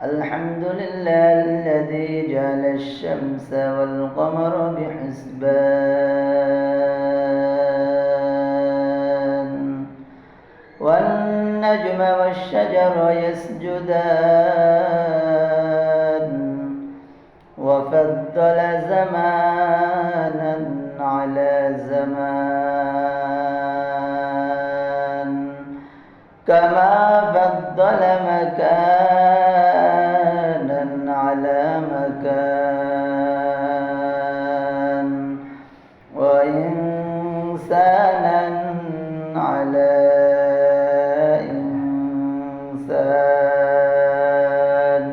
الحمد لله الذي جعل الشمس والقمر بحسبان والنجم والشجر يسجدان وفضل زمانا على زمان كما فضل مكانا على مكان وإنسانا على إنسان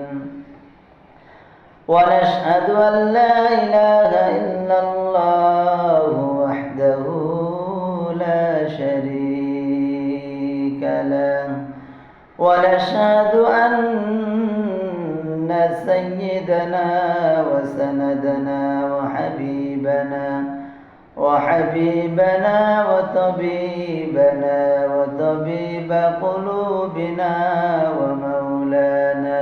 ونشهد أن لا إله إلا الله وحده لا شريك له ونشهد أن سيدنا وسندنا وحبيبنا وطبيب قلوبنا ومولانا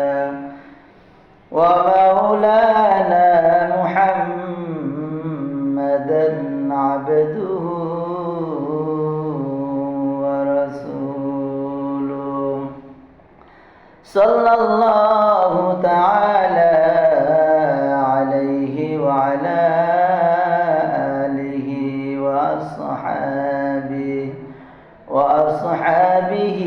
محمدا عبده ورسوله صلى الله تعالى عليه وعلى آله وأصحابه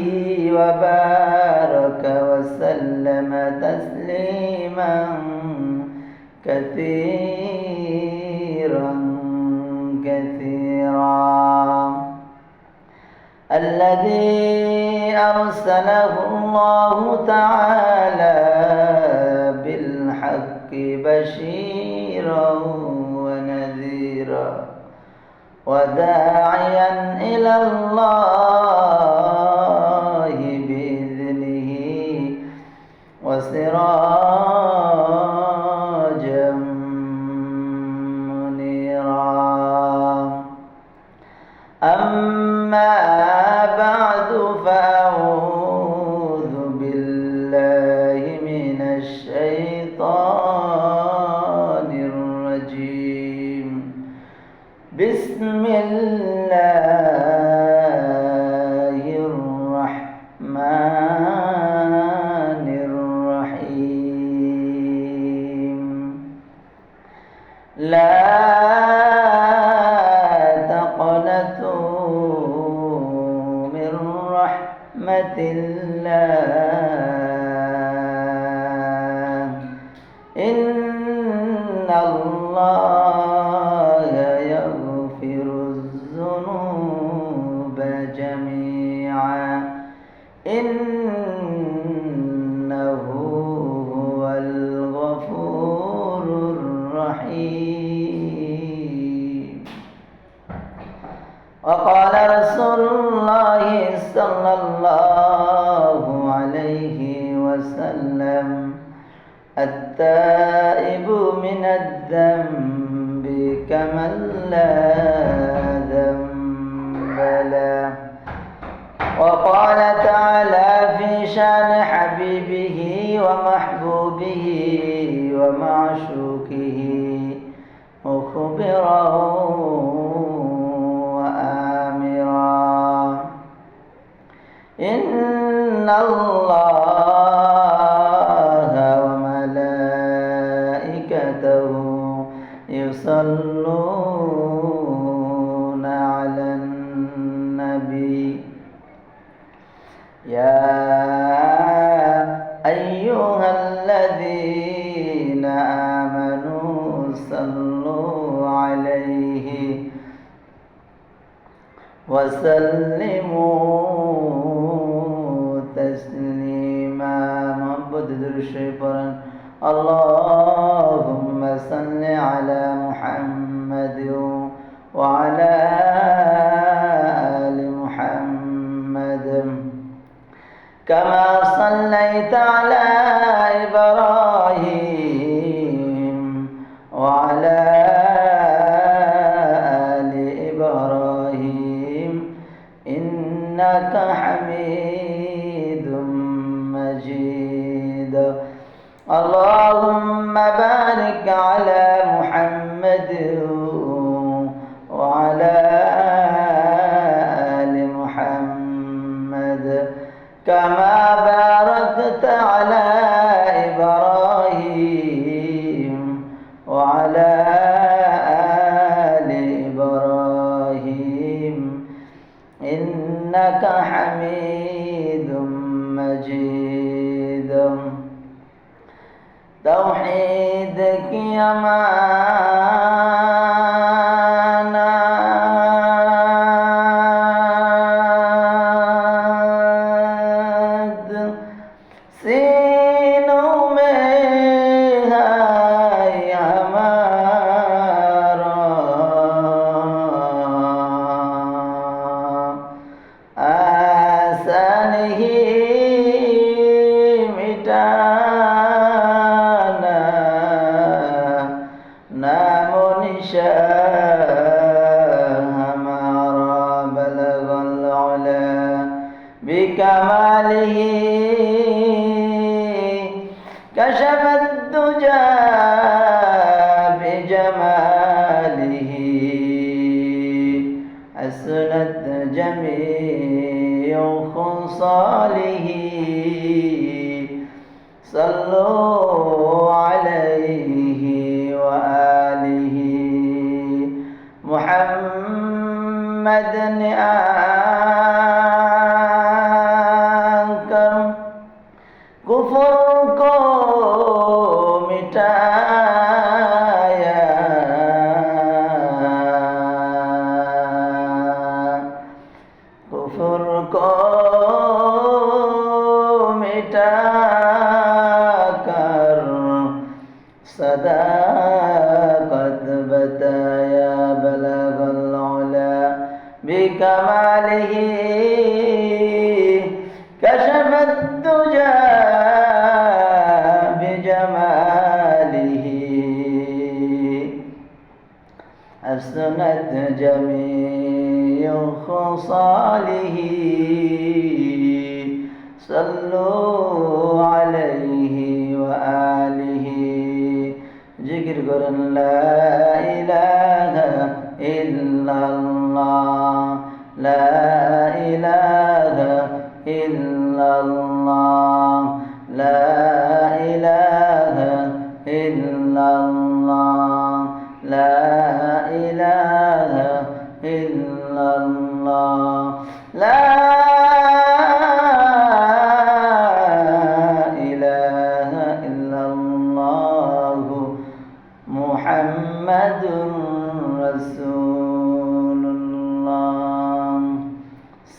وبارك وسلم تسليما كثيرا الذي أرسله الله تعالى بالحق بشيرا ونذيرا وداعيا إلى الله بإذنه وسراجا منيرا أما بعد فأعوذ بالله من الشيطان الرجيم بسم الله الرحمن الرحيم لا تقنطوا من رحمة الله إن الله يغفر الذنوب جميعا إنه هو الغفور الرحيم وقال رسول الله صلى الله عليه وسلم التائب من الذنب كمن لا ذنب له وقال تعالى في شان حبيبه ومحبوبه ومعشوقه مخبرا وآمرا إن الله وملائكته يصلون على النبي يا أيها الذين آمنوا صلوا عليه وسلموا تسليما محمد الشيطان اللهم صل على محمد وعلى آل محمد كما صليت على إبراهيم وعلى آل إبراهيم إنك حميد اللهم بارك على محمد وعلى آل محمد كما باركت على إبراهيم وعلى آل إبراهيم إنك حميد مجيد. توحيدك يا معانا सीनों में है हमारा ऐसा नहीं मिटाना नाम निशान हमारा बलगल उला बिकमालिही كشف الدجى بجماله حسنت جميع خصاله صلوا عليه وآله محمد आकर कुफर को मिटाया कुफर को मिटाकर सदाकत बताया बलगल उला बिकमालिही कशफ الدجى بجماله حسنت جميع خصاله صلوا عليه وآله जिक्र करें ला इलाहा इल्लल्लाह ला इलाहा इल्लल्लाह ला इलाहा इल्लल्लाह ला इलाहा इल्लल्लाह ला इलाहा इल्लल्लाह मुहम्मदुर रसूलुल्लाह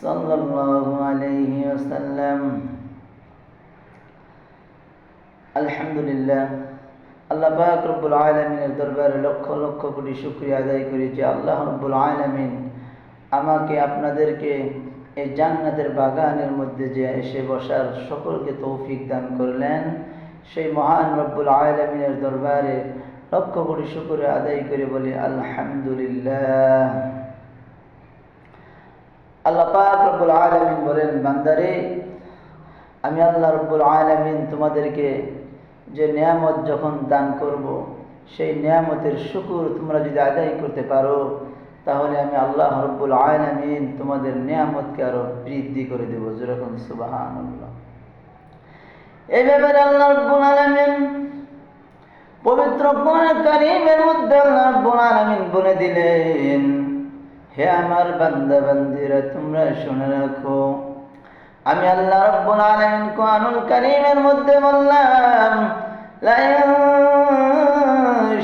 सल्लल्लाहु अलैहि वसल्लम। আলহামদুলিল্লাহ আল্লাহ পাক রব্বুল আলামিনের দরবারে লক্ষ লক্ষ কোটি শুকরিয়া আদায় করি যে আল্লাহ রব্বুল আলামিন আমাকে আপনাদেরকে এই জান্নাতের বাগানের মধ্যে যে এসে বসার সকলকে তৌফিক দান করলেন। সেই মহান রব্বুল আলামিনের দরবারে লক্ষ কোটি শুকরিয়া আদায় করে বলি আলহামদুলিল্লাহ। আল্লাহ পাক রব্বুল আলামিন বলেন, বান্দারে আমি আল্লাহ রব্বুল আলামিন তোমাদেরকে যে নিয়ামত যখন দান করব সেই নিয়ামতের শুকর তোমরা যদি আদায় করতে পারো তাহলে আমি আল্লাহ রব্বুল আলামিন তোমাদের নিয়ামতকে আরো বৃদ্ধি করে দেব। যেরকম সুবহানাল্লাহ। এই ব্যাপারে আল্লাহ রব্বুল আলামিন পবিত্র কোরআন কারীমের মধ্যে আল্লাহ রব্বুল আলামিন বলে দিলেন, হে আমার বান্দা বান্দীরা তোমরা শুনে রাখো, আমি আল্লাহ রব্বুল আলামিন কোরআনুল কারীমের মধ্যে বললাম লা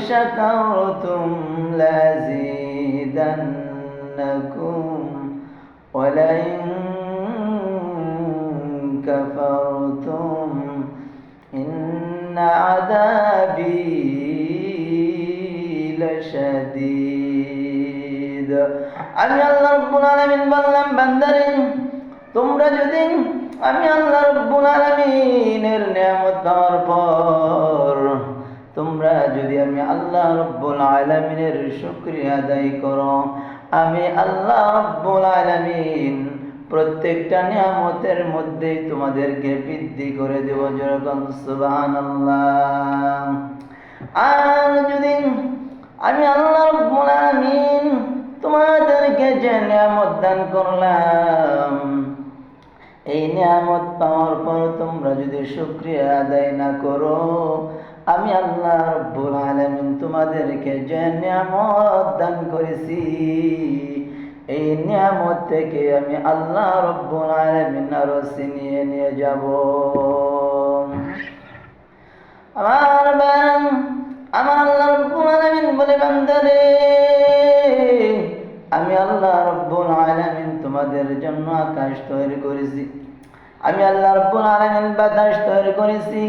শাকারতুম লাযিদান্নাকুম ওয়া লা কাফারতুম ইন্না আযাবি লাশাদীদ। আমি আল্লাহ রব্বুল আলামিন বললাম, বান্দারে তোমরা যদি আমি আল্লাহ রব্বুল আলামিনের নিয়ামত পাওয়ার পর তোমরা যদি আমি আল্লাহ রব্বুল আলামিনের শুকরিয়া আদায় করো, আমি আল্লাহ রব্বুল আলামিন প্রত্যেকটা নিয়ামতের মধ্যেই তোমাদেরকে বৃদ্ধি করে দেব। যেরকম সুবহানাল্লাহ। আর যদি আমি আল্লাহ রাব্বুল আলামিন তোমাদেরকে যে নিয়ামত দান করলাম, এই নিয়ামত পাওয়ার পর তোমরা যদি শুকরিয়া আদায় না করো, আমি আল্লাহ রাব্বুল আলামিন তোমাদেরকে যে নিয়ামত দান করেছি, এই নিয়ামত থেকে আমি আল্লাহ রাব্বুল আলামিন আরো ছিনিয়ে নিয়ে যাব। আমার আল্লাহ রাব্বুল আলামিন বলে, বান্দারে, আমি আল্লাহ রাব্বুল আলামিন তোমাদের জন্য আকাশ তৈরি করেছি, আমি আল্লাহ রাব্বুল আলামিন বাতাস তৈরি করেছি,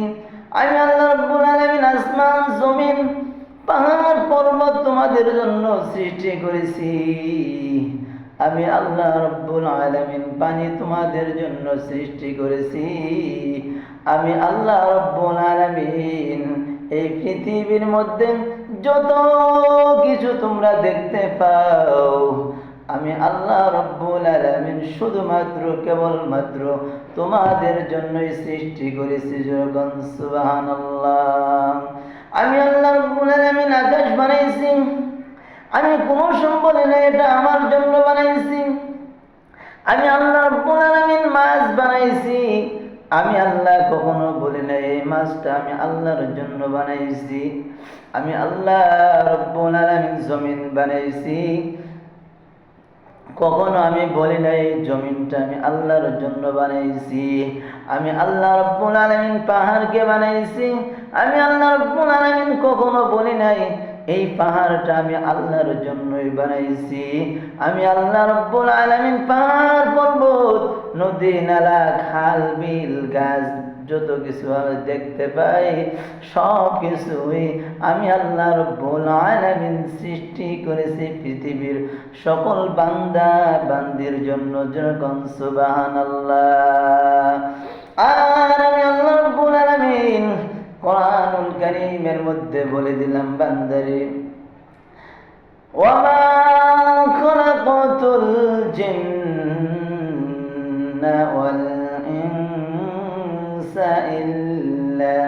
আমি আল্লাহ রাব্বুল আলামিন আসমান জমিন পাহাড় পর্বত তোমাদের জন্য সৃষ্টি করেছি, আমি আল্লাহ রাব্বুল আলামিন পানি তোমাদের জন্য সৃষ্টি করেছি, আমি আল্লাহ রাব্বুল আলামিন এই পৃথিবীর মধ্যে যত কিছু তোমরা দেখতে পাও, আমি আল্লাহ রাব্বুল আলামিন শুধুমাত্র কেবলমাত্র তোমাদের জন্যই সৃষ্টি করেছি। যখন সুবহানাল্লাহ। আমি আল্লাহ রাব্বুল আলামিন আকাশ বানাইছি, আমি কোনো সম্বলে না এটা আমার জন্য বানাইছি। আমি আল্লাহ রাব্বুল আলামিন মাছ বানাইছি, আমি আল্লাহ কখনো বলি না এই মাছটা আমি আল্লাহর জন্য বানাইছি। আমি আল্লাহ রাব্বুল আলামিন জমিন বানাইছি, কখনো আমি বলি না এই জমিনটা আমি আল্লাহর জন্য বানাইছি। আমি আল্লাহ রাব্বুল আলামিন পাহাড়কে বানাইছি, আমি আল্লাহ রাব্বুল আলামিন কখনো বলি নাই এই পাহাড়টা আমি আল্লাহর জন্যই বানাইছি। আমি আল্লাহ রাব্বুল আলামিন পাহাড় পর্বত নদী নালা খাল বিল গাছ যত কিছু আমি দেখতে পাই, সব কিছুই আমি আল্লাহ রাব্বুল আলামিন সৃষ্টি করেছি পৃথিবীর সকল বান্দা বান্দির জন্য। যেরকম সুবহানাল্লাহ। আর আমি আল্লাহ রাব্বুল আলামিন কোরআনুল কারীমের মধ্যে বলে দিলাম, বান্দারে, ওয়ামা খালাকাতুল জিন্না ওয়াল ইনসা ইল্লা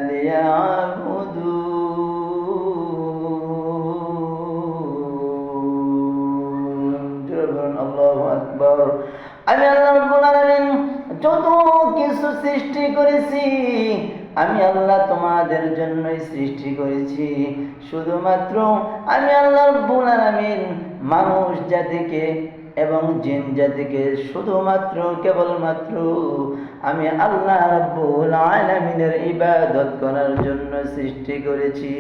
লিয়াবুদুন। আল্লাহু আকবার। আমি আল্লাহ রাব্বুল আলামিন যত কিছু সৃষ্টি করেছি, আমি আল্লাহ তোমাদের জন্যই সৃষ্টি করেছি। শুধুমাত্র আমি আল্লাহ রাব্বুল আলামিন মানুষ জাতিকে এবং জিন জাতিকে শুধুমাত্র কেবলমাত্র আমি আল্লাহ রাব্বুল আলামিনের ইবাদত করার জন্য সৃষ্টি করেছি।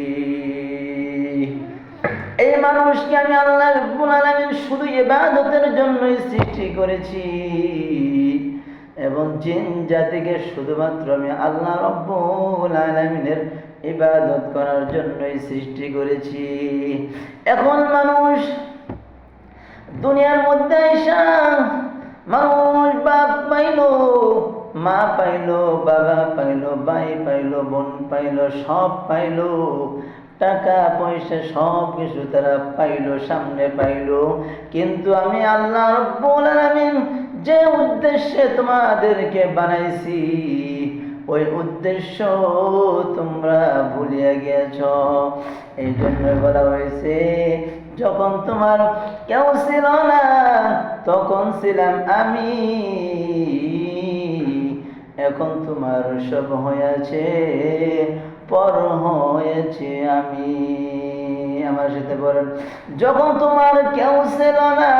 এই মানুষকে আমি আল্লাহ রাব্বুল আলামিন শুধু ইবাদতের জন্যই সৃষ্টি করেছি, এবং জিন জাতিকে শুধুমাত্র আমি আল্লাহ রাব্বুল আলামিনের ইবাদত করার জন্যই সৃষ্টি করেছি। এখন মানুষ দুনিয়ার মধ্যে এসে মানুষ বাপ পাইলো, মা পাইলো, বাবা পাইলো, ভাই পাইলো, বোন পাইলো, সব পাইলো, টাকা পয়সা সব কিছু তারা পাইলো, সামনে পাইলো। কিন্তু আমি আল্লাহ রাব্বুল আলামিন যে উদ্দেশ্যে তোমাদেরকে বানাইছি, ওই উদ্দেশ্য তোমরা ভুলিয়া গিয়েছ। এই জন্য বলা হয়েছে, যখন তোমার কেউ ছিল না তখন ছিলাম আমি, এখন তোমার সব হয়েছে পর হয়েছে আমি। আমার সাথে বলেন, যখন তোমার কেউ ছিল না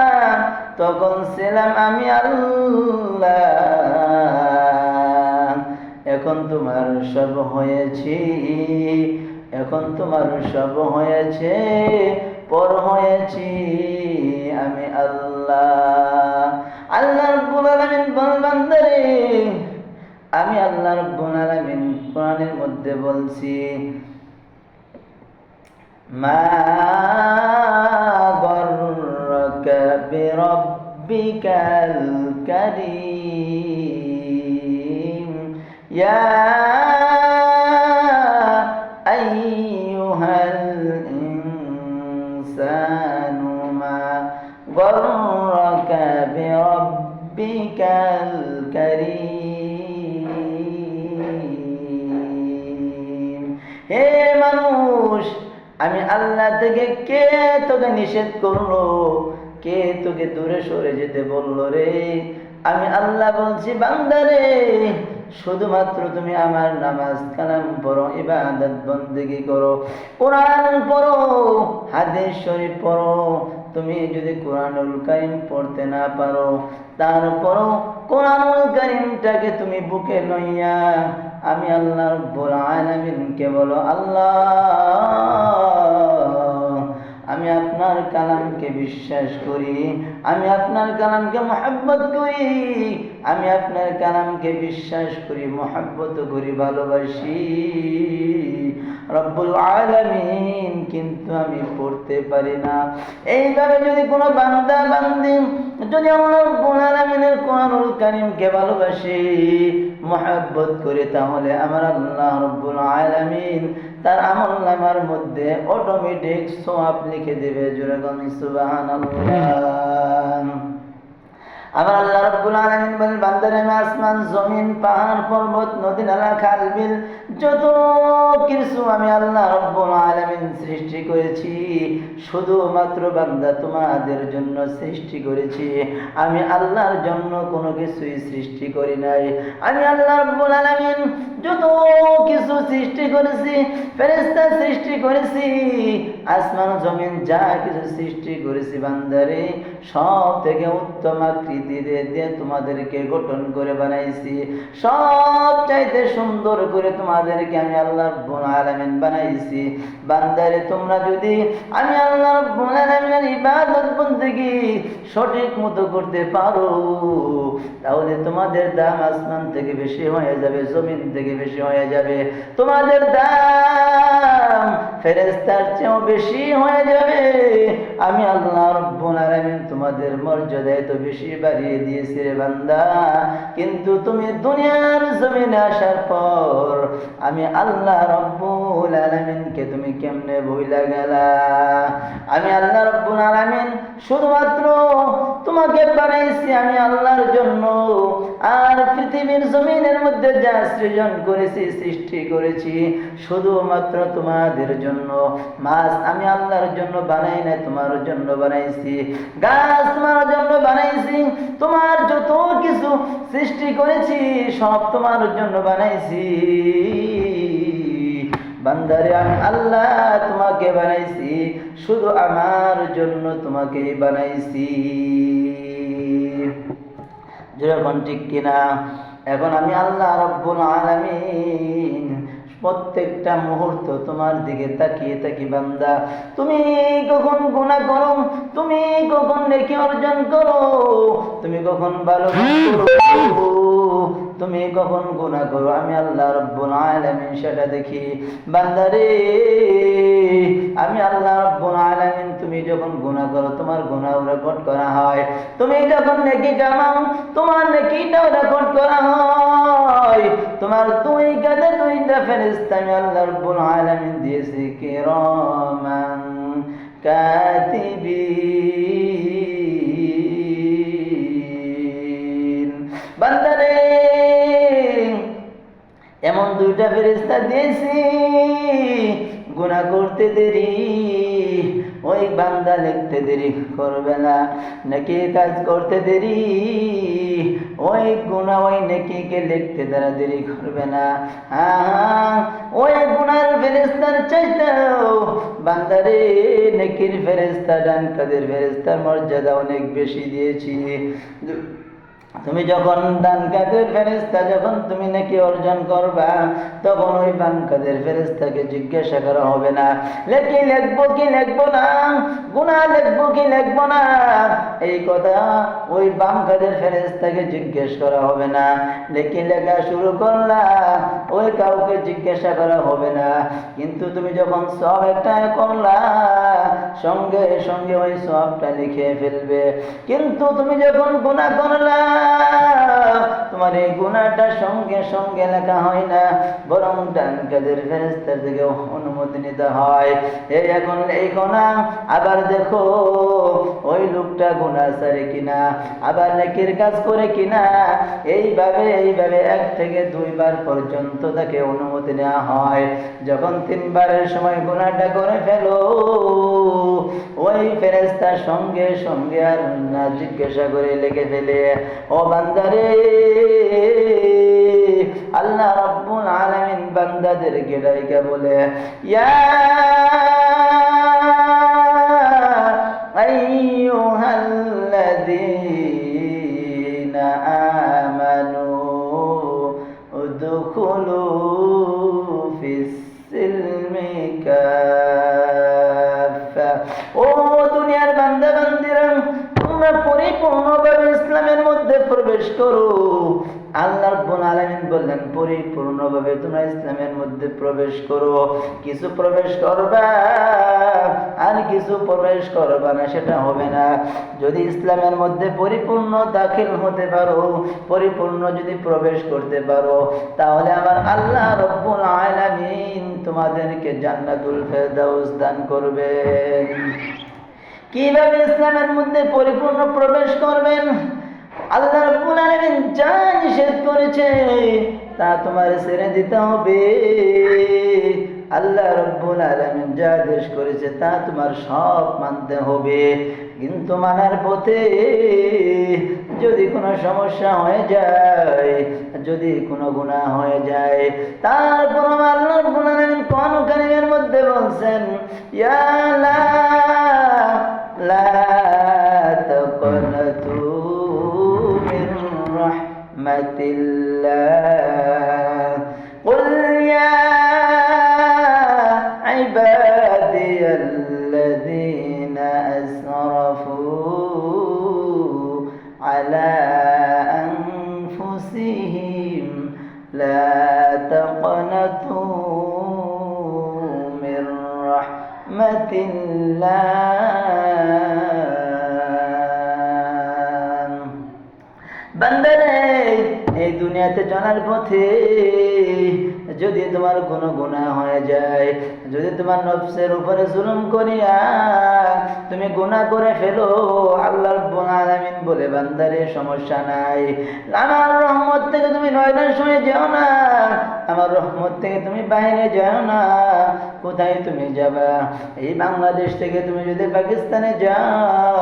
তখন ছিলাম আমি আল্লাহ, এখন তোমার সব হয়েছে, এখন তোমার সব হয়েছে পর হয়েছি আমি আল্লাহ। আল্লাহ রাব্বুল আলামিন বান্দারে, আমি আল্লাহ রাব্বুল আলামিন কোরআনের মধ্যে বলছি, মা গররাকা বিরাব্বিকাল কারীম ইয়া আইয়ুহাল ইনসানু মা গররাকা বিরাব্বিকাল কারীম। হে মানুষ, আমি আল্লাহ থেকে কে তোকে নিষেধ করলো? কে তোকে দূরে সরে যেতে বললো রে? আমি আল্লাহ বলছি, বান্দারে, শুধুমাত্র তুমি আমার নামাজ কালাম পড়ো, ইবাদত বন্দেগি করো, কোরআন পড়ো, হাদিস শরীফ পড়ো। তুমি যদি কোরআনুল কারীম পড়তে না পারো, তারপরও কোরআনুল কারীমটাকে তুমি বুকে লইয়া আমি আল্লাহ রাব্বুল আলামিনকে বলো, আল্লাহ, আমি আপনার কালামকে বিশ্বাস করি, আমি আপনার কালামকে মহব্বত করি, আমি আপনার কালামকে বিশ্বাস করি, মহব্বত করি, ভালোবাসি রব্বুল আলামিন, কিন্তু আমি পড়তে পারি না। এইভাবে যদি কোনো বান্দা বান্দি যদি আল্লাহ রব্বুল আলামিনের কোরআনুল কারীমকে ভালোবাসে, মহব্বত করে, তাহলে আমার আল্লাহ রব্বুল আলামিন তার আমলনামার মধ্যে অটোমেটিক সওয়াব লিখে দেবে। জোরে বলেন সুবহানাল্লাহ। আমার আল্লাহ রাব্বুল আলামিন বলেন, বান্দারে, আমি আসমান, জমিন, পাহাড়, পর্বত, নদী, নালা, খাল, বিল, যত কিছু আমি আল্লাহ রাব্বুল আলামিন সৃষ্টি করেছি, শুধুমাত্র বান্দা তোমাদের জন্য সৃষ্টি করেছি। আমি আল্লাহর জন্য কোনো কিছুই সৃষ্টি করি নাই। আমি আল্লাহ রাব্বুল আলামিন যত কিছু সৃষ্টি করেছি, ফেরেশতা সৃষ্টি করেছি, আসমান জমিন যা কিছু সৃষ্টি করেছি, বান্দারে, সব থেকে উত্তম আকৃতি দিয়ে তোমাদেরকে গঠন করে বানাইছি, সব চাইতে সুন্দর করে তোমাদেরকে আমি আল্লাহ রাব্বুল আলামিন বানাইছি। বান্দারে, তোমরা যদি আমি আল্লাহ রাব্বুল আলামিনের ইবাদত বন্দেগি সঠিক মতো করতে পারো, তাহলে তোমাদের দাম আসমান থেকে বেশি হয়ে যাবে, জমিন থেকে বেশি হয়ে যাবে, তোমাদের দাম ফেরেশতার চেয়েও বেশি হয়ে যাবে। আমি আল্লাহ রাব্বুল আলামিন তোমাদের মর্যাদা এত বেশি বাড়িয়ে দিয়েছি রে বান্দা, কিন্তু তুমি দুনিয়ার জমিনে আসার পর আমি আল্লাহ রাব্বুল আলামিনকে তুমি কেমনে ভুইলা গেলা? আমি আল্লাহ রাব্বুল আলামিন শুধুমাত্র তোমাকে বানাইছি আমি আল্লাহর জন্য, আর পৃথিবীর জমিনের মধ্যে যা সৃজন করেছি, সৃষ্টি করেছি, শুধুমাত্র তোমাদের জন্য। মাছ আমি আল্লাহর জন্য বানাই না, তোমার জন্য বানাইছি। গাছ তোমার জন্য বানাইছি। তোমার যত কিছু সৃষ্টি করেছি সব তোমার জন্য বানাইছি। বান্দারে, আমি আল্লাহ তোমাকে বানাইছি, শুধু আমার জন্য তোমাকে বানাইছি। যেরকম ঠিক কিনা? এখন আমি আল্লাহ রাব্বুল আলামিন প্রত্যেকটা মুহূর্ত তোমার দিকে তাকিয়ে থাকি, বান্দা, তুমি কখন গুনাহ করো, তুমি কখন নেকি অর্জন করো, তুমি কখন ভালো করো, তুমি কখন গুনাহ করো, আমি আল্লাহ রাব্বুল আলামিন সেটা দেখি। বান্দারে, আমি আল্লাহ রাব্বুল আলামিন তুমি যখন গুনাহ করো, তোমার গুনাহ রেকর্ড করা হয়, তুমি যখন নেকি কামাও, তোমার নেকিটাও রেকর্ড করা হয়। তোমার দুই কাঁধে দুইটা ফেরেশতা আমি আল্লাহ রাব্বুল আলামিন দিয়েছি, কিরামান কাতিবিন। বান্দারে, এমন দুইটা ফেরেশতা দিয়েছি, গুনাহ করতে দেরি ওই বান্দা লিখতে দেরি করবে না, নেকি কাজ করতে দেরি ওই গুনাহ ওই নেকিকে লিখতে তারা দেরি করবে না। ওই গুনার ফেরেশতার চাইতেও বান্দারে নেকির ফেরেশতা, ডান কাদের ফেরেশতার মর্যাদা অনেক বেশি দিয়েছি। তুমি যখন ডান কাদের ফেরেশতা যখন তুমি নেকি অর্জন করবা, তখন ওই বাম কাদের ফেরেশতাকে জিজ্ঞাসা করা হবে না নেকি লিখবো কি লিখবো না, গুনাহ লিখবো কি লিখবো না, এই কথা ওই বাম কাদের ফেরেশতাকে জিজ্ঞেস করা হবে না। নেকি লেখা শুরু করলা, ওই কাউকে জিজ্ঞাসা করা হবে না। কিন্তু তুমি যখন সওয়াব একটা করলা, সঙ্গে সঙ্গে ওই সওয়াবটা লিখে ফেলবে। কিন্তু তুমি যখন গুনাহ করলা, তোমার এই গুনাহটা সঙ্গে সঙ্গে লেখা হয় না, বরং ডান কাদের ফেরেশতার থেকে অনুমতি নিতে হয়। এই এখন এই গুনাহ আবার দেখো ওই লোকটা গুনাহ ছাড়ে কিনা, আবার নেকির কাজ করে কিনা, এইভাবে 1 থেকে 2 বার পর্যন্ত তাকে অনুমতি নেওয়া হয়। যখন 3 বারের সময় গুনাহটা করে ফেলো, ওই ফেরেশতা সঙ্গে সঙ্গে আর না জিজ্ঞাসা করে লিখে ফেলে, ও বান্দারে, আল্লাহ রাব্বুল আলামিন বান্দাদেরকে ডাইকা বলে, ইয়া আইয়ুহাল্লাযীনা আমানু উদখুলু ফিস সিলমি কাফা। ও দুনিয়ার বান্দা বান্দিরা, তোমরা পরিপূর্ণভাবে ইসলামের মধ্যে প্রবেশ করো। আল্লাহ রাব্বুল আলামিন বললেন, পরিপূর্ণভাবে তোমরা ইসলামের মধ্যে প্রবেশ করো। কিছু প্রবেশ করবা আর কিছু প্রবেশ করবা না, সেটা হবে না। যদি ইসলামের মধ্যে পরিপূর্ণ দাখিল হতে পারো, পরিপূর্ণ যদি প্রবেশ করতে পারো, তাহলে আমার আল্লাহ রাব্বুল আলামিন তোমাদেরকে জান্নাতুল ফেরদাউস দান করবেন। কিভাবে ইসলামের মধ্যে পরিপূর্ণ প্রবেশ করবেন? আল্লাহ রাব্বুল আলামিন যা নিষেধ করেছে তা তোমার ছেড়ে দিতে হবে। আল্লাহ রাব্বুল আলামিন যা আদেশ করেছে তা তোমার সব মানতে হবে। কিন্তু মানার পথে যদি কোনো সমস্যা হয়ে যায়, যদি কোনো গুনাহ হয়ে যায়, তারপর আল্লাহ রাব্বুল আলামিন কোন কারিমের মধ্যে বলছেন, ইয়া লা তাকনাতু মির রাহমাতিল্লাহ, কুল ইয়া ইবাদিয়াল্লাযীনা আসরাফু আলা আনফুসিহিম লা তাকনাতু মির রাহমাতিল্লাহ। বান্দারে, এই দুনিয়াতে চলার পথে যদি তোমার কোনো গুনাহ হয়ে যায়, যদি তোমার নফসের উপরে জুলুম করিয়া তুমি গুনাহ করে ফেলো, আল্লাহ রাব্বুল আলামিন বলে, বান্দারে সমস্যা নাই, আমার রহমত থেকে তুমি নয়নের সময় যেও না, আমার রহমত থেকে তুমি বাইরে যাও না। কোথায় তুমি যাবা? এই বাংলাদেশ থেকে তুমি যদি পাকিস্তানে যাও,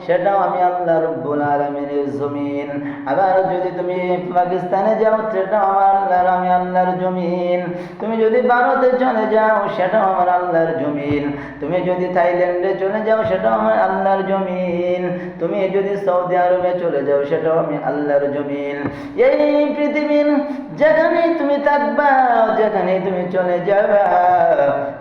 সেটাও আমি আল্লাহ রাব্বুল আলামিনের জমিন। আবার যদি তুমি পাকিস্তানে যাও, সেটাও আমি আল্লাহর জমিন। তুমি যদি ভারতে চলে যাও, সেটাও আমার আল্লাহর জমিন। তুমি যদি থাইল্যান্ডে চলে যাও, সেটাও আমার আল্লাহর জমিন। তুমি যদি সৌদি আরবে চলে যাও, সেটাও আমি আল্লাহর জমিন। এই পৃথিবীর যেখানেই তুমি থাকবা, যেখানেই তুমি চলে যাবা,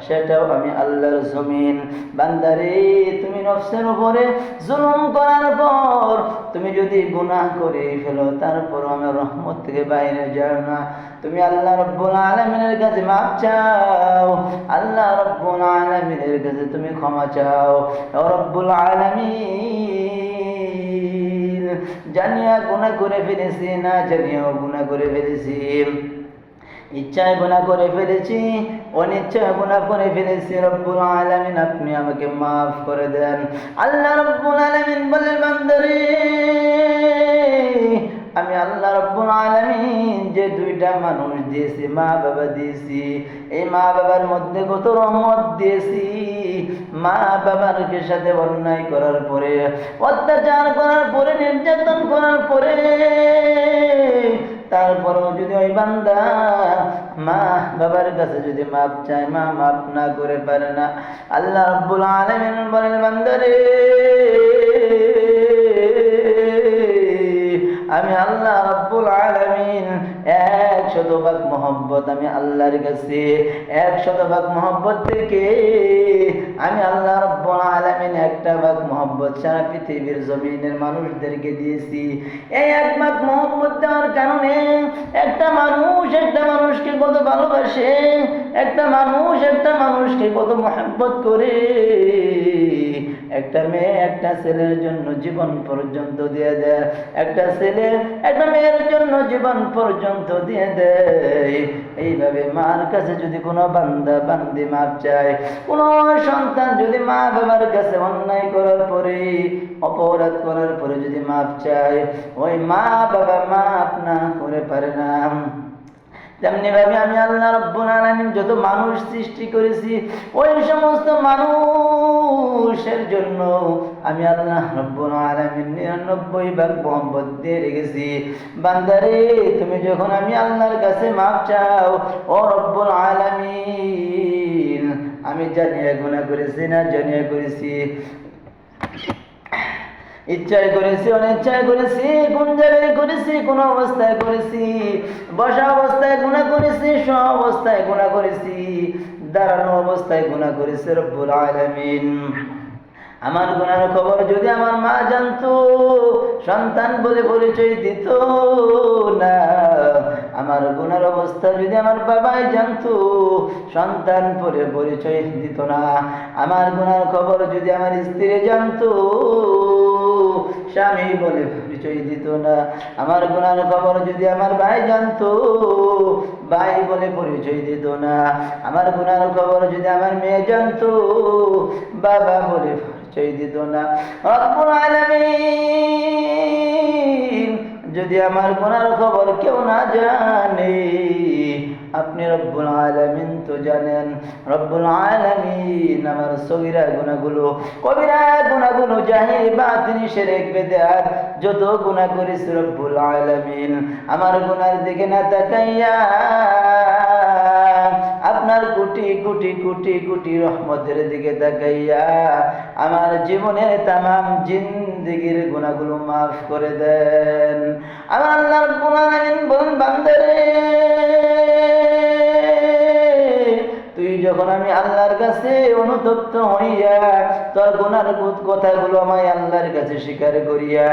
সেটাও আমি আল্লাহর জমিন। বান্দারে, তুমি নফসের উপরে জুলুম করার পর তুমি যদি গুনাহ করে ফেলো, তারপর আমার রহমত থেকে বাইরে যাও না। তুমি আল্লাহ রাব্বুল আলামিনের কাছে মাফ চাও, আল্লাহ রাব্বুল আলামিনের কাছে তুমি ক্ষমা চাও। ও রব্বুল আলামিন, জানিয়া গুনাহ করে ফেলেছি, না জানিয়াও গুনাহ করে ফেলেছি, ইচ্ছায় গুনাহ করে ফেলেছি, অনিচ্ছায় গুনাহ করে ফেলেছি, রব্বুল আলামিন আপনি আমাকে মাফ করে দেন। আল্লাহ রাব্বুল আলামিন বলেন, বান্দারে, আমি আল্লাহ রাব্বুল আলামিন যে 2টা মানুষ দিয়েছি, মা বাবা দিয়েছি, এই মা বাবার মধ্যে কত রহমত দিয়েছি। মা বাবার সাথে অন্যায় করার পরে, অত্যাচার করার পরে, নির্যাতন করার পরে, তারপরেও যদি ওই বান্দা মা বাবার কাছে যদি মাপ চায়, মা মাপ না করে পারে না, আল্লাহ রাব্বুল আলামিন বলেন, বান্দারে, আমি আল্লাহ রাব্বুল আলামিন 100% মহব্বত আমি আল্লাহর কাছে, 100% মহব্বত থেকে আমি আল্লাহ রাব্বুল আলামিন 1% মহব্বত সারা পৃথিবীর জমিনের মানুষদেরকে দিয়েছি। এই 1% মহব্বত দেওয়ার কারণে একটা মানুষ একটা মানুষকে কত ভালোবাসে, একটা মানুষ একটা মানুষকে কত মহব্বত করে, একটা মেয়ে একটা ছেলের জন্য জীবন পর্যন্ত দিয়ে দেয়, একটা ছেলে একটা মেয়ের জন্য জীবন পর্যন্ত দিয়ে দেয়। এইভাবে মার কাছে যদি কোনো বান্দা বান্দি মাপ চায়, কোনো সন্তান যদি মা বাবার কাছে অন্যায় করার পরে, অপরাধ করার পরে যদি মাপ চায়, ওই মা বাবা মাপ না করে পারে না। তেমনি ভাবে আমি আল্লাহ রাব্বুল আলামিন যত মানুষ সৃষ্টি করেছি, ওই সমস্ত মানুষের জন্য আমি আল্লাহ রাব্বুল আলামিন 99 ভাগ মোহাম্মত দিয়ে রেখেছি। বান্দারে, তুমি যখন আমি আল্লাহর কাছে মাপ চাও, ও রব্বুল আলামিন, আমি জানিয়ে গুনাহ করেছি না জানিয়ে করেছি, ইচ্ছায় করেছি অনিচ্ছায় করেছি, কোন জায়গায় করেছি, কোন অবস্থায় করেছি, বসা অবস্থায় গুনাহ করেছি, শোয়া অবস্থায় গুনাহ করেছি, দাঁড়ানো অবস্থায় গুনাহ করেছি, রব্বুল আলামিন আমার গুনার খবর যদি আমার মা জানতো, সন্তান বলে পরিচয় দিত না। আমার গুনার অবস্থা যদি আমার বাবাই জানতো, সন্তান বলে পরিচয় দিত না। আমার গুনার খবর যদি আমার স্ত্রী জানতো, স্বামী বলে পরিচয় দিত না। আমার গুনার খবর যদি আমার ভাই জানতো, ভাই বলে পরিচয় দিত না। আমার গুনার খবর যদি আমার মেয়ে জানতো, বাবা বলে পরিচয় দিত না। রব্বুল আলামিন যদি আমার গুনার খবর কেউ না জানে, আপনি রব্বুল আলামিন তো জানেন। রব্বুল আলামিন আমার সগীরা গুনাহগুলো, কবিরা গুনাহগুলো, জাহির বাতিনি শিরক বিদআত যত গুনাহ করেছি, রব্বুল আলামিন আমার গুনার দিকে না তাকাইয়া আপনার কোটি কোটি কোটি কোটি রহমতের দিকে তাকাইয়া আমার জীবনের তামাম জিন্দেগির গুনাহগুলো মাফ করে দেন। আমার আল্লাহ রাব্বুল আলামিন বলেন, বান্দারে, তুই যখন আমি আল্লাহর কাছে অনুতপ্ত হইয়া তোর গুনার কথাগুলো আমি আল্লাহর কাছে স্বীকার করিয়া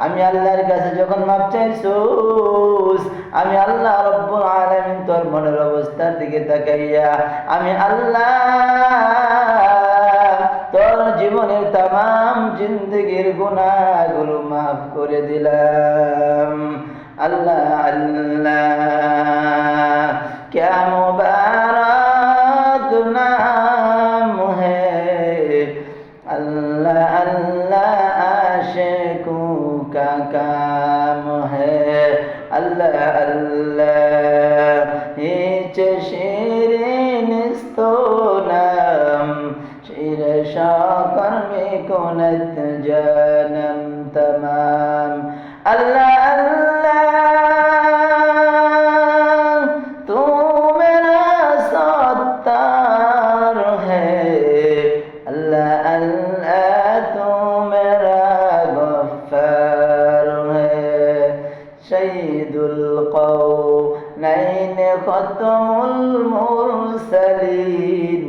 আমি আল্লাহর কাছে যখন মাপ চাইছস, আমি আল্লাহ রব্বুল আলামিন তোর মনের অবস্থার দিকে তাকাইয়া আমি আল্লাহ তোর জীবনের তামাম জিন্দেগির গুনাহগুলো মাফ করে দিলাম। আল্লাহ আল্লাহ क्या मुबारक नाम है, अल्लाह अल्लाह आशिकों का काम है, अल्लाह अल्लाह हिच शिरीनिस्तो नाम शिर शाकर में कुनत जनम तमाम, अल्लाह খতমুল মুরসালিন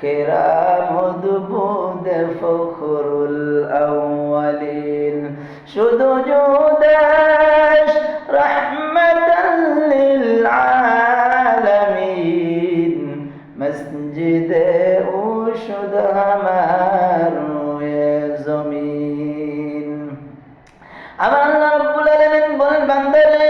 কেরামুদবুদ ফখরুল আউয়ালিন, শুধু জুদাস রহমাতাল লিল আলামিন, মসজিদে উশুদ হামার জমিন। আমার আল্লাহ রাব্বুল আলামিন বলেন, বান্দারে,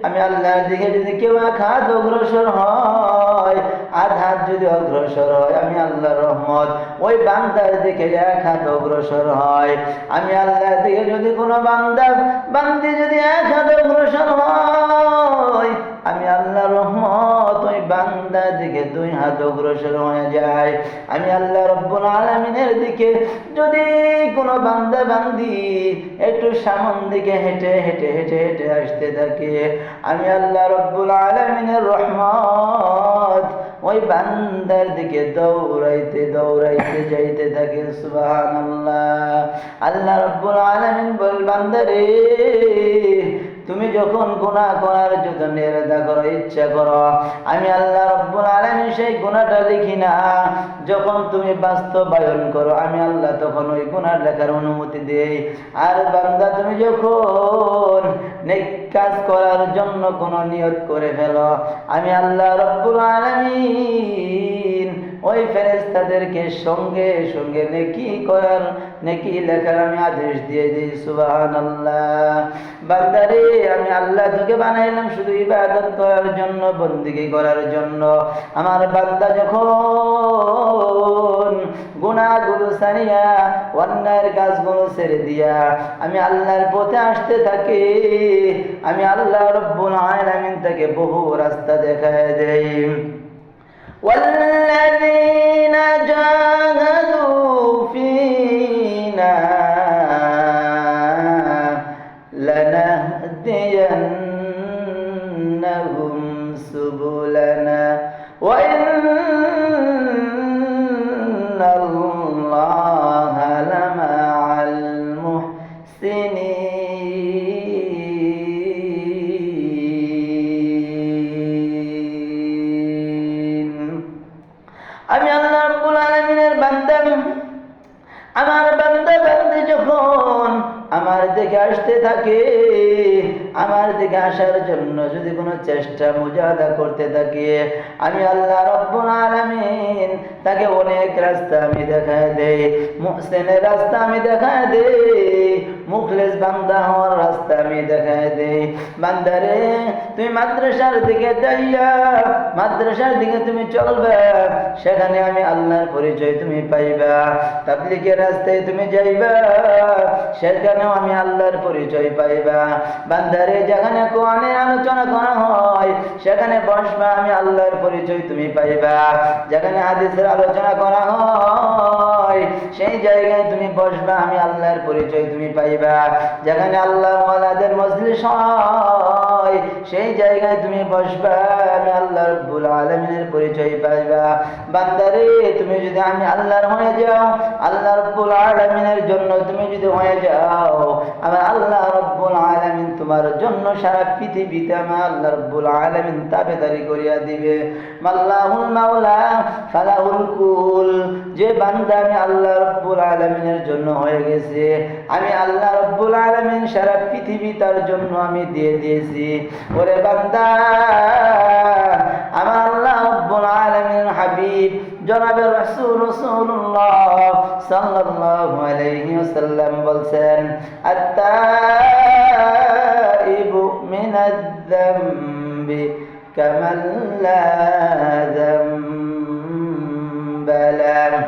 আমি আল্লাহর দিকে যদি কেউ এক হাত অগ্রসর হয়, আধ হাত যদি অগ্রসর হয়, আমি আল্লাহর রহমত ওই বান্দার দিকে এক হাত অগ্রসর হয়। আমি আল্লাহর দিকে যদি কোনো বান্দা বান্দি যদি এক হাত অগ্রসর হয়, আমি আল্লাহর রহমত ওই বান্দার দিকে 2 হাত অগ্রসর হয়ে যায়। আমি আল্লাহ রব্বুল আলামিনের দিকে যদি কোনো বান্দা বান্দি একটু সামন দিকে হেঁটে হেঁটে হেঁটে হেঁটে আসতে থাকে, আমি আল্লাহ রব্বুল আলামিনের রহমত ওই বান্দার দিকে দৌড়াইতে দৌড়াইতে যাইতে থাকে। সুবহানাল্লাহ। আল্লাহ রব্বুল আলামিন বল, বান্দারে, তুমি যখন গুনাহ করার জন্য ইরাদা করো, ইচ্ছা করো, আমি আল্লাহ রব্বুল আলামিন সেই গুনাহটা লিখি না। যখন তুমি বাস্তবায়ন করো, আমি আল্লাহ তখন ওই গুনাহ লেখার অনুমতি দেই। আর বান্দা, তুমি যখন নেক কাজ করার জন্য কোনো নিয়ত করে ফেলো, আমি আল্লাহ রব্বুল আলামিন ওই ফেরেশতাদেরকে সঙ্গে সঙ্গে নেকি লেখার আমি আদেশ দিয়ে দিই। সুবহানাল্লাহ। বান্দারে, আমি আল্লাহ তোকে বানাইলাম শুধু ইবাদত করার জন্য, বন্দেগী করার জন্য। আমার বান্দা যখন গুনাহগুলো ছাড়িয়া অন্যায়ের কাজগুলো ছেড়ে দিয়া আমি আল্লাহর পথে আসতে থাকি, আমি আল্লাহ রব্বুল আলামিন তাকে বহু রাস্তা দেখায় দেই। والذين جاهدوا فينا لنهدينهم سبلنا وإن الله لمع المحسنين। আমি আল্লাহ রাব্বুল আলামিনের বান্দা, আমার বান্দা বান্দি যখন আমার দিকে আসতে থাকে, আমার দিকে আসার জন্য যদি কোনো চেষ্টা মুজাহাদা করতে থাকে, আমি আল্লাহ রাব্বুল আলামিন তাকে অনেক রাস্তা আমি দেখায় দেই। মুহসিনের রাস্তা আমি দেখায় দেই, মুখলেস বান্দা হওয়ার রাস্তা আমি দেখায় দেই। বান্দারে, তুমি মাদ্রাসার দিকে যাইয়া মাদ্রাসার দিকে তুমি চলবে, সেখানে আমি আল্লাহর পরিচয় তুমি পাইবা। তাবলীগের রাস্তায় তুমি যাইবা, সেখানেও আমি আল্লাহর পরিচয় পাইবা। বান্দারে, যেখানে কোরআনের আলোচনা করা হয় সেখানে বসবা, আমি আল্লাহর পরিচয় তুমি পাইবা। যেখানে হাদিসের আলোচনা করা হয় সেই জায়গায় তুমি বসবা, আমি আল্লাহর পরিচয় তুমি পাইবা। যেখানে আল্লাহ ওয়ালাদের মজলিস হয় সেই জায়গায় তুমি বসবা, আমি আল্লাহ রাব্বুল আলামিনের পরিচয় পাইবা। বান্দারে, তুমি যদি আমি আল্লাহর হয়ে যাও, আল্লাহ রাব্বুল আলামিনের জন্য তুমি যদি হয়ে যাও, আমার আল্লাহ রাব্বুল আলামিন তোমার জন্য সারা পৃথিবীতে আমার আল্লাহ রাব্বুল আলামিন তাবেদারি করিয়া দিবে। আল্লাহুল মাওলা ফালাহুল কুল। যে বান্দা আমি আল্লাহ রাব্বুল আলামিনের জন্য হয়ে গেছে, আমি আল্লাহ রাব্বুল আলামিন সারা পৃথিবী তার জন্য আমি দিয়ে দিয়েছি। ওরে বান্দা, আমার আল্লাহ রাব্বুল আলামিনের হাবিব জনাবে রাসূলুল্লাহ সাল্লাল্লাহু আলাইহি ওয়াসাল্লাম বলছেন, আত-তাইবু মিনাদ যামবি কামান লা যামবা লাহু।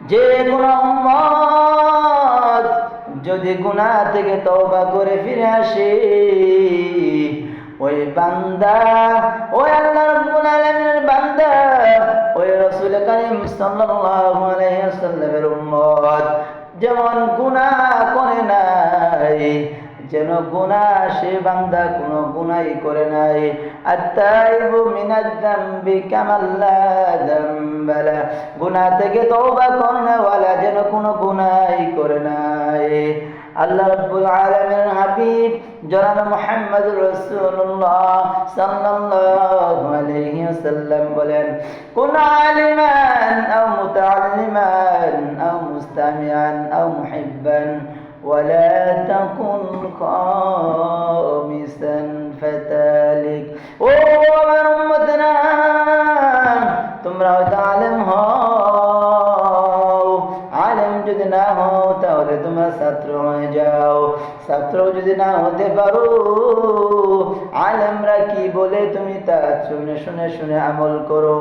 যে কোন উম্মত যদি গুনাহ থেকে তওবা করে ফিরে আসে, ওই বান্দা, ওই আল্লাহ রাব্বুল আলামিনের বান্দা, ওই রাসূল কারীম সাল্লাল্লাহু আলাইহি ওয়াসাল্লামের উম্মত যেমন গুনাহ করে নাই, যেন গুনাহ সে বান্দা কোনো গুনাহই করে নাই। আত-তাইবু মিনাজ যামবি কামান লা যামবা লাহু। গুনাহ থেকে তওবা করেওয়ালা যেন কোনো গুনাহই করে নাই। আল্লাহ রাব্বুল আলামিনের হাবিব জনাব মুহাম্মদুর রাসূলুল্লাহ সাল্লাল্লাহু আলাইহি ওয়াসাল্লাম বলেন, কুন আলিমান আও মুতাআল্লিমান আও মুস্তামিআন আও মুহিব্বান ওয়ালা তাকুন খামিসান ফাতালিক। ও আমার উম্মতরা, তোমরা হয়তো আলেম হও, আলেম যদি না হও তাহলে তোমরা ছাত্র হয়ে যাও। ছাত্র যদি না হতে পারো, আলেমরা কি বলে তুমি তা শুনে শুনে শুনে আমল করো।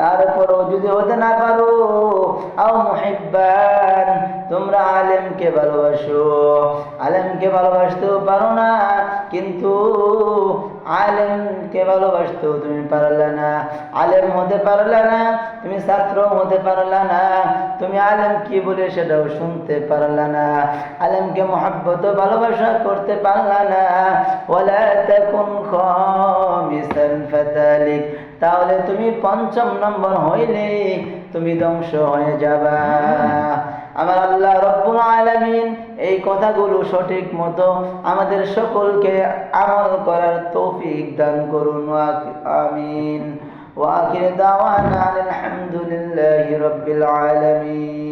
তারপরও যদি হতে না পারো, আও মুহিব্বান, তোমরা আলেমকে ভালোবাসো। আলেমকে ভালোবাসতেও পারো না, কিন্তু আলেমকে ভালোবাসতেও তুমি পারলে না। আলেম হতে পারলে না, তুমি ছাত্র হতে পারলে না, তুমি আলেম কি বলে সেটাও শুনতে পারলে না, আলেমকে মহব্বত ভালোবাসা করতে পারলে না। ওয়ালা তাকুন খামিসান ফাতালিক, তাহলে তুমি পঞ্চম নম্বর হইলে তুমি ধ্বংস হয়ে যাবা। আমার আল্লাহ রাব্বুল আলামিন এই কথাগুলো সঠিক মতো আমাদের সকলকে আমল করার তৌফিক দান করুন। আমিন। ওয়া আখির দাওয়ানা আলহামদুলিল্লাহি রাব্বিল আলামিন।